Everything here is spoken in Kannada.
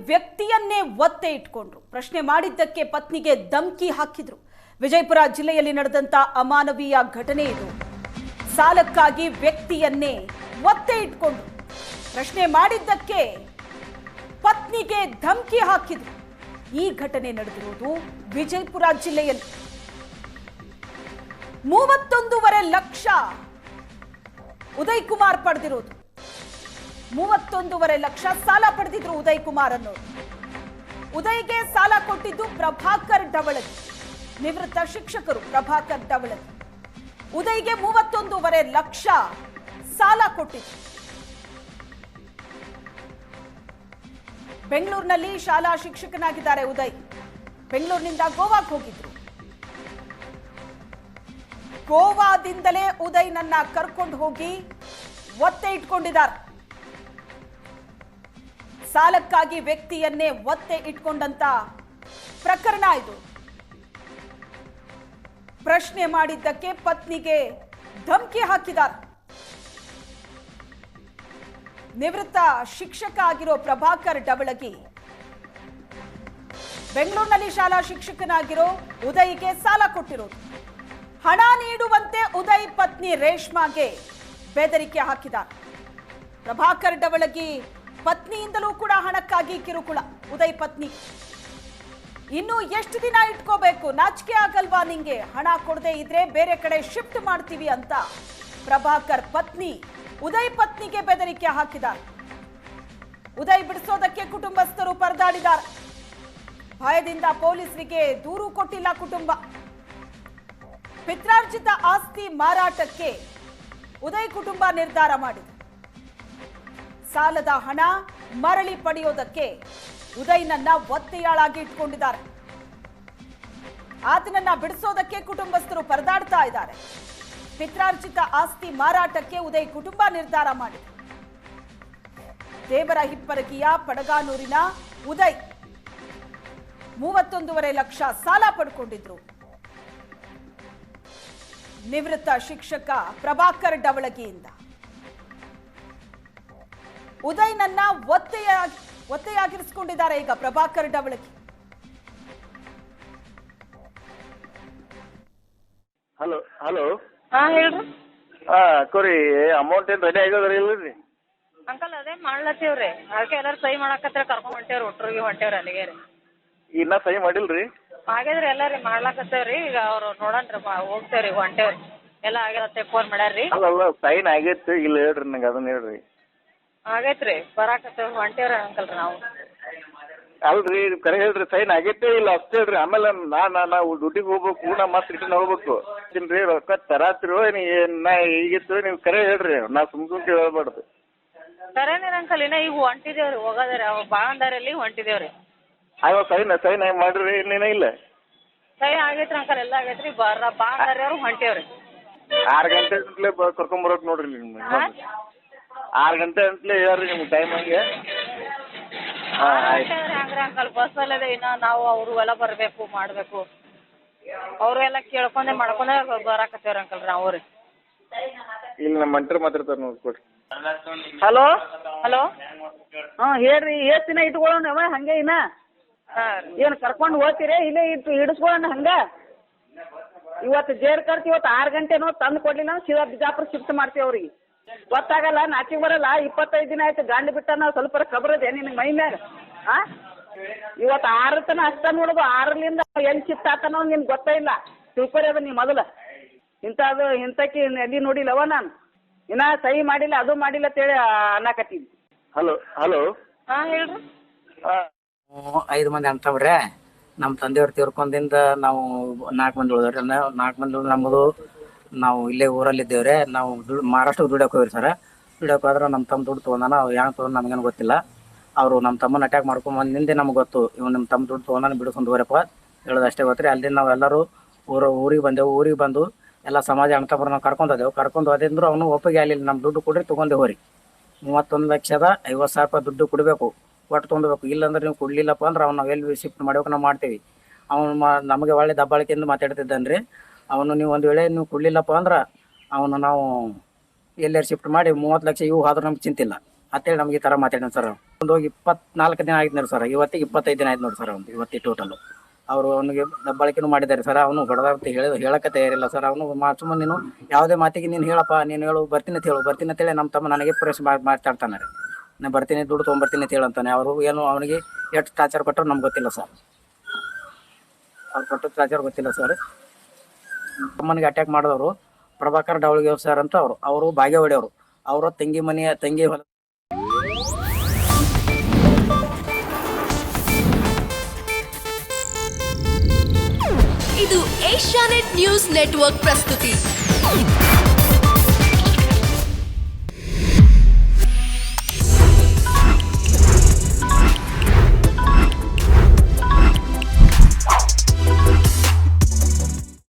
ವ್ಯಕ್ತಿಯನ್ನೇ ಒತ್ತೆ ಇಟ್ಕೊಂಡ್ರು. ಪ್ರಶ್ನೆ ಮಾಡಿದ್ದಕ್ಕೆ ಪತ್ನಿಗೆ ಧಮಕಿ ಹಾಕಿದ್ರು. ವಿಜಯಪುರ ಜಿಲ್ಲೆಯಲ್ಲಿ ನಡೆದಂತ ಅಮಾನವೀಯ ಘಟನೆ ಇದು. ಸಾಲಕ್ಕಾಗಿ ವ್ಯಕ್ತಿಯನ್ನೇ ಒತ್ತೆ ಇಟ್ಕೊಂಡ್ರು. ಪ್ರಶ್ನೆ ಮಾಡಿದ್ದಕ್ಕೆ ಪತ್ನಿಗೆ ಧಮಕಿ ಹಾಕಿದ್ರು. ಈ ಘಟನೆ ನಡೆದಿರುವುದು ವಿಜಯಪುರ ಜಿಲ್ಲೆಯಲ್ಲಿ. 31.5 ಲಕ್ಷ ಉದಯ್ ಕುಮಾರ್ ಪಡೆದಿರೋದು. 31.5 ಲಕ್ಷ ಸಾಲ ಪಡೆದಿದ್ರು ಉದಯ್ ಕುಮಾರ್ ಅನ್ನೋರು. ಉದಯ್ಗೆ ಸಾಲ ಕೊಟ್ಟಿದ್ದು ಪ್ರಭಾಕರ್ ಡವಳಗಿ, ನಿವೃತ್ತ ಶಿಕ್ಷಕರು ಪ್ರಭಾಕರ್ ಡವಳಗಿ. ಉದಯ್ಗೆ 31.5 ಲಕ್ಷ ಸಾಲ ಕೊಟ್ಟಿದ್ರು. ಬೆಂಗಳೂರಿನಲ್ಲಿ ಶಾಲಾ ಶಿಕ್ಷಕನಾಗಿದ್ದಾರೆ ಉದಯ್. ಬೆಂಗಳೂರಿನಿಂದ ಗೋವಾಕ್ಕೆ ಹೋಗಿದ್ರು. ಗೋವಾದಿಂದಲೇ ಉದಯ್ ನನ್ನ ಕರ್ಕೊಂಡು ಹೋಗಿ ಒತ್ತೆ ಇಟ್ಕೊಂಡಿದ್ದಾರೆ. ಸಾಲಕ್ಕಾಗಿ ವ್ಯಕ್ತಿಯನ್ನೇ ಒತ್ತೆ ಇಟ್ಕೊಂಡಂತ ಪ್ರಕರಣ ಇದು. ಪ್ರಶ್ನೆ ಮಾಡಿದ್ದಕ್ಕೆ ಪತ್ನಿಗೆ ಧಮಕಿ ಹಾಕಿದ್ದಾರೆ. ನಿವೃತ್ತ ಶಿಕ್ಷಕ ಆಗಿರೋ ಪ್ರಭಾಕರ್ ಡವಳಗಿ ಬೆಂಗಳೂರಿನಲ್ಲಿ ಶಾಲಾ ಶಿಕ್ಷಕನಾಗಿರೋ ಉದಯ್ಗೆ ಸಾಲ ಕೊಟ್ಟಿರೋದು. ಹಣ ನೀಡುವಂತೆ ಉದಯ್ ಪತ್ನಿ ರೇಷ್ಮಾಗೆ ಬೆದರಿಕೆ ಹಾಕಿದ್ದಾರೆ. ಪ್ರಭಾಕರ್ ಡವಳಗಿ ಪತ್ನಿಯಿಂದಲೂ ಕೂಡ ಹಣಕ್ಕಾಗಿ ಕಿರುಕುಳ ಉದಯ್ ಪತ್ನಿ. ಇನ್ನು ಎಷ್ಟು ದಿನ ಇಟ್ಕೋಬೇಕು, ನಾಚಿಕೆ ಆಗಲ್ವಾ ನಿಂಗೆ, ಹಣ ಕೊಡದೆ ಇದ್ರೆ ಬೇರೆ ಕಡೆ ಶಿಫ್ಟ್ ಮಾಡ್ತೀವಿ ಅಂತ ಪ್ರಭಾಕರ್ ಪತ್ನಿ ಉದಯ್ ಪತ್ನಿಗೆ ಬೆದರಿಕೆ ಹಾಕಿದ್ದಾರೆ. ಉದಯ್ ಬಿಡಿಸೋದಕ್ಕೆ ಕುಟುಂಬಸ್ಥರು ಪರದಾಡಿದ್ದಾರೆ. ಭಯದಿಂದ ಪೊಲೀಸರಿಗೆ ದೂರು ಕೊಟ್ಟಿಲ್ಲ ಕುಟುಂಬ. ಪಿತ್ರಾರ್ಜಿತ ಆಸ್ತಿ ಮಾರಾಟಕ್ಕೆ ಉದಯ್ ಕುಟುಂಬ ನಿರ್ಧಾರ ಮಾಡಿದೆ. ಸಾಲದ ಹಣ ಮರಳಿ ಪಡೆಯೋದಕ್ಕೆ ಉದಯ್ನನ್ನ ಒತ್ತೆಯಾಳಾಗಿ ಇಟ್ಕೊಂಡಿದ್ದಾರೆ. ಆತನನ್ನ ಬಿಡಿಸೋದಕ್ಕೆ ಕುಟುಂಬಸ್ಥರು ಪರದಾಡ್ತಾ ಇದ್ದಾರೆ. ಪಿತ್ರಾರ್ಜಿತ ಆಸ್ತಿ ಮಾರಾಟಕ್ಕೆ ಉದಯ್ ಕುಟುಂಬ ನಿರ್ಧಾರ ಮಾಡಿದೆ. ದೇವರ ಹಿಪ್ಪರಗಿಯ ಪಡಗಾನೂರಿನ ಉದಯ್ 31.5 ಲಕ್ಷ ಸಾಲ ಪಡ್ಕೊಂಡಿದ್ರು. ನಿವೃತ್ತ ಶಿಕ್ಷಕ ಪ್ರಭಾಕರ್ ಡವಳಗಿಯಿಂದ ಉದಯ್ನನ್ನ ಒತ್ತೆಯಾಗಿರಿಸಿಕೊಂಡಿದ್ದಾರೆ ಈಗ ಪ್ರಭಾಕರ್ ಡವಳಗಿ. ಹಲೋ ಹಲೋ ಹಾ ಹೇಳ್ರಿ. ಕೊರಿ ಅಮೌಂಟ್ ಏನು ರೆಡಿ ಆಗೋದ್ರಿ ಇಲ್ರಿ ಅಂಕಲ್ ಅದೇ ಮಾಡ್ಲತ್ತೀವ್ರಿ. ಅದಕ್ಕೆ ಎಲ್ಲಾರು ಸಹಿ ಮಾಡಾಕತ್ರ ಕರ್ಕೊಂಡ್ ಹೊಂಟೇವ್ರಿ, ಒಟ್ಟರಿಗೆ ಹೊಂಟೇವ್ರಿ ಅಲ್ಲಿಗೆ ರೀ. ಇನ್ನ ಸಹಿ ಮಾಡಿಲ್ರಿ? ಆಗ್ಯದ್ರಿ ಎಲ್ಲಾರಿ ಮಾಡ್ಲಾಕತ್ತೇವ್ರಿ. ಈಗ ಅವ್ರು ನೋಡನ್ರಿ ಹೋಗ್ತೇವ್ರಿ, ಹೊಂಟೇವ್ರಿ. ಎಲ್ಲ ಆಗ್ಯದತ್ತೆ ಫೋನ್ ಮಾಡ್ಯಾರ್ರಿ. ಅಲ್ಲ ಸೈನ್ ಆಗೈತಿ ಇಲ್ಲ ಹೇಳ್ರಿ ನಂಗೆ ಅದನ್ನ ಹೇಳ್ರಿ. ಆಗೈತ್ರಿ ಬರಾಕತ್ತೇವ್ ಹೊಂಟೇವ್ರಿ ಅಂಕಲ್ ನಾವು. ಅಲ್ರಿ ಕರೆ ಹೇಳ್ರಿ ಸೈನ್ ಆಗೈತೆ ಇಲ್ಲ ಅಷ್ಟೇ ಹೇಳ್ರಿ. ಆಮೇಲೆ ನಾವು ಡ್ಯೂಟಿಗೆ ಹೋಗ್ಬೇಕು, ನಾ ಮತ್ತೆ ರಿಟರ್ನ್ ಹೋಗ್ಬೇಕು. ತಿನ್ರಿ ರೊಕ್ಕ ತರಾತಿರೋ ನಾ ಈಗಿತ್ತು ನೀವು ಕರೆ ಹೇಳ್ರಿ. ನಾ ಸುಮ್ನೆ ಹೇಳ್ಬಾರ್ದು. ಕರೇನಿರ ಅಂಕಲ್ ಇನ್ನ ಈಗ ಹೊಂಟಿದೇವ್ರಿ, ಹೋಗೋದ್ರಿ. ಅವ್ ಬಾಂದಾರಲ್ಲಿ ಹೊಂಟಿದೇವ್ರಿ. ಅವ ಸೈನ್ ಮಾಡ್ರಿ ಇನ್ನೇನ ಇಲ್ಲ? ಸಹಿ ಆಗೈತ್ರಿ ಅಂಕಲ್, ಎಲ್ಲ ಆಗೈತ್ರಿ. ಬಾಂದಾರಿ ಅವ್ರು ಹೊಂಟೇವ್ರಿ. 6 ಗಂಟೆ ಅಂತಲೇ ಕರ್ಕೊಂಬರೋಕ್ ನೋಡ್ರಿ ನಿಮ್ಗೆ. 6 ಗಂಟೆ ಅಂತಲೇ ಹೇಳ್ರಿ ನಿಮ್ಗೆ ಟೈಮ್ ಹಂಗೆ. ಹಂಗ್ರಿ ಅಂಕಲ್ ಬಸ್ ಅಲ್ಲದೆ ಇನ್ನ ನಾವು ಅವರು ಎಲ್ಲ ಬರ್ಬೇಕು ಮಾಡ್ಬೇಕು. ಅವರು ಎಲ್ಲ ಕೇಳ್ಕೊಂಡೆ ಮಾಡ್ಕೊಂಡೆ ಬರಾಕತ್ತೇವ್ರಿ ಅಂಕಲ್ ನಾವು ರೀ. ಇಲ್ಲಿ ನಮ್ಮ ಮಂಟ್ರಿ ಮಾತಾಡ್ತಾರೆ ನೋಡ್ಕೊಡ್ರಿ. ಹಲೋ ಹಲೋ ಹಾಂ ಹೇಳ್ರಿ. ಎಷ್ಟು ದಿನ ಇಟ್ಕೊಳ್ಳೋಣ ಹಂಗೆ ಇನ್ನ ಏನು ಕರ್ಕೊಂಡು ಹೋಗ್ತೀರಿ ಇಲ್ಲೇ ಹಿಡಿಸ್ಕೊಳ್ಳೋಣ ಹಂಗೆ? ಇವತ್ತು ಜೇರ್ ಕರ್ತಿ ಇವತ್ತು 6 ಗಂಟೆನೋ ತಂದು ಕೊಡ್ಲಿಲ್ಲ ಸೀದಾ ಬಿಜಾಪುರ ಶಿಫ್ಟ್ ಮಾಡ್ತೀವಿ ಅವ್ರಿಗೆ. ಗೊತ್ತಾಗಲ್ಲ, ನಾಚಿಗೆ ಬರಲ್ಲ. 25 ದಿನ ಆಯ್ತು ಗಂಡು ಬಿಟ್ಟ ನಾವು ಸ್ವಲ್ಪ ಕಬರದೆ ನಿನಗೆ ಮೈ ಮ್ಯಾಗ. ಹಾಂ ಇವತ್ತು 6 ತನ ಅಷ್ಟ ನೋಡೋದು. 6ರಿಂದ ಎಲ್ಲಿ ಶಿಫ್ಟ್ ಆತನೋ ನಿನ್ಗೆ ಗೊತ್ತೇ ಇಲ್ಲ. ತಿಳ್ಕೊರಿ ಅದ ನೀ ಮೊದಲು. ಇಂಥಕ್ಕೆ ಎಲ್ಲಿ ನೋಡಿಲ್ಲವ ನಾನು. ಇನ್ನ ಸಹಿ ಮಾಡಿಲ್ಲ ಅದು ಮಾಡಿಲ್ಲ ಅಂತೇಳಿ ಅನ್ನಕತ್ತೀನಿ. ಹಲೋ ಹಲೋ ಹಾಂ ಹೇಳ್ರಿ. 5 ಮಂದಿ ಅಂತವ್ರೆ. ನಮ್ಮ ತಂದೆಯವ್ರು ತೀರ್ಕೊಂಡಿಂದ ನಾವು 4 ಮಂದಿ ಉಳಿದವ್ರಿ. 4 ಮಂದಿ ನಮ್ಮದು ನಾವು ಇಲ್ಲೇ ಊರಲ್ಲಿದ್ದೇವ್ರೆ. ನಾವು ಮಹಾರಾಷ್ಟ್ರಕ್ಕೆ ದುಡಿಯೋಕೆ ಹೋಗ್ರಿ ಸರ್. ದುಡಿಯೋಕೆ ಹೋದ್ರೆ ನಮ್ಮ ತಮ್ಮ ದುಡ್ಡು ತೊಗೊಂಡಾನ. ಅವು ಹೆಂಗೆ ತೊಗೊಂಡು ನಮಗೇನು ಗೊತ್ತಿಲ್ಲ. ಅವರು ನಮ್ಮ ತಮ್ಮನ ಅಟ್ಯಾಕ್ ಮಾಡ್ಕೊಂಬಂದಿಂದೆ ನಮ್ಗೆ ಗೊತ್ತು. ಇವ್ನು ನಿಮ್ಮ ತಮ್ಮ ದುಡ್ಡು ತೊಗೊಂಡಾನ ಬಿಡಿಸ್ಕೊಂಡು ಹೋಗ್ರಪ್ಪ ಹೇಳೋದು ಅಷ್ಟೇ ಗೊತ್ತು ರೀ. ಅಲ್ಲಿ ನಾವೆಲ್ಲರೂ ಊರಿಗೆ ಬಂದೆವು. ಊರಿಗೆ ಬಂದು ಎಲ್ಲ ಸಮಾಜ ಅಣ್ತಬ್ರನ್ನ ಕರ್ಕೊಂಡು ಹೋದಂದ್ರು ಅವನು ಒಪ್ಪಿಗೆ ಆಗಲಿಲ್ಲ. ನಮ್ಮ ದುಡ್ಡು ಕೊಡ್ರಿ ತೊಗೊಂಡೇವು ರೀ. 31,50,000 ರೂಪಾಯಿ ದುಡ್ಡು ಕೊಡಬೇಕು, ಒಟ್ಟು ತೊಗೊಬೇಕು. ಇಲ್ಲಾಂದ್ರೆ ನೀವು ಕೊಡಲಿಲ್ಲಪ್ಪ ಅಂದ್ರೆ ಅವ್ನು ನಾವು ಎಲ್ಲಿ ಶಿಫ್ಟ್ ಮಾಡ್ಬೇಕು ನಾವು ಮಾಡ್ತೀವಿ. ಅವನು ನಮಗೆ ಒಳ್ಳೆ ದಬ್ಬಾಳಿಕೆಯಿಂದ ಮಾತಾಡ್ತಿದ್ದಾನೆ ರೀ ಅವನು. ನೀವು ಒಂದು ವೇಳೆ ನೀವು ಕೊಡಲಿಲ್ಲಪ್ಪ ಅಂದ್ರೆ ಅವನು ನಾವು ಎಲ್ಲಾರು ಶಿಫ್ಟ್ ಮಾಡಿ 30 ಲಕ್ಷ ಇವು ಆದ್ರೂ ನಮ್ಗೆ ಚಿಂತಿಲ್ಲ ಅಂತೇಳಿ ನಮ್ಗೆ ಈ ಥರ ಮಾತಾಡೋಣ ಸರ್. ಒಂದು ಹೋಗಿ 24 ದಿನ ಆಯ್ತು ನೋಡಿ ಸರ್. ಇವತ್ತಿಗೆ 25 ದಿನ ಆಯ್ತು ನೋಡಿ ಸರ್. ಅವ್ನು ಇವತ್ತಿ ಟೋಟಲ್ ಅವರು ಅವನಿಗೆ ದಬ್ಬಾಳಿಕೆನೂ ಮಾಡಿದ್ದಾರೆ ಸರ್. ಅವನು ಹೊಡೆದಾರ್ತ ಹೇಳಕ್ಕೆ ತಯಾರಿಲ್ಲ ಸರ್. ಅವನು ಸುಮ್ಮನೆ ನೀನು ಯಾವುದೇ ಮಾತಿಗೆ ನೀನು ಹೇಳಪ್ಪ, ನೀನು ಹೇಳು, ಬರ್ತೀನಿ ಅಂತ ಹೇಳು, ಬರ್ತೀನಿ ಅಂತೇಳಿ ನಮ್ಮ ತಮ್ಮ ನನಗೆ ಪ್ರೆಸ್ ಮಾತಾಡ್ತಾನೆ ರೀ. ನಾನು ಬರ್ತೀನಿ, ದುಡ್ಡು ತೊಗೊಂಬರ್ತೀನಿ ಅಂತ ಹೇಳಂತಾನೆ. ಅವರು ಏನು ಅವನಿಗೆ ಎಷ್ಟು ಟಾರ್ಚರ್ ಕೊಟ್ಟರು ನಮ್ಗೆ ಗೊತ್ತಿಲ್ಲ ಸರ್. ಅವ್ರು ಕೊಟ್ಟು ಟಾರ್ಚರ್ ಗೊತ್ತಿಲ್ಲ ಸರ್. ತಮ್ಮನಿಗೆ ಅಟ್ಯಾಕ್ ಮಾಡಿದವರು ಪ್ರಭಾಕರ್ ಡವಳಿಗೆ ಸರ್ ಅಂತ ಅವರು ಬಾಗೇವಾಡಿಯವರು. ಅವರು ತಂಗಿ ಹೊಲ. ಇದು ಏಷ್ಯಾನೆಟ್ ನ್ಯೂಸ್ ನೆಟ್ವರ್ಕ್ ಪ್ರಸ್ತುತಿ.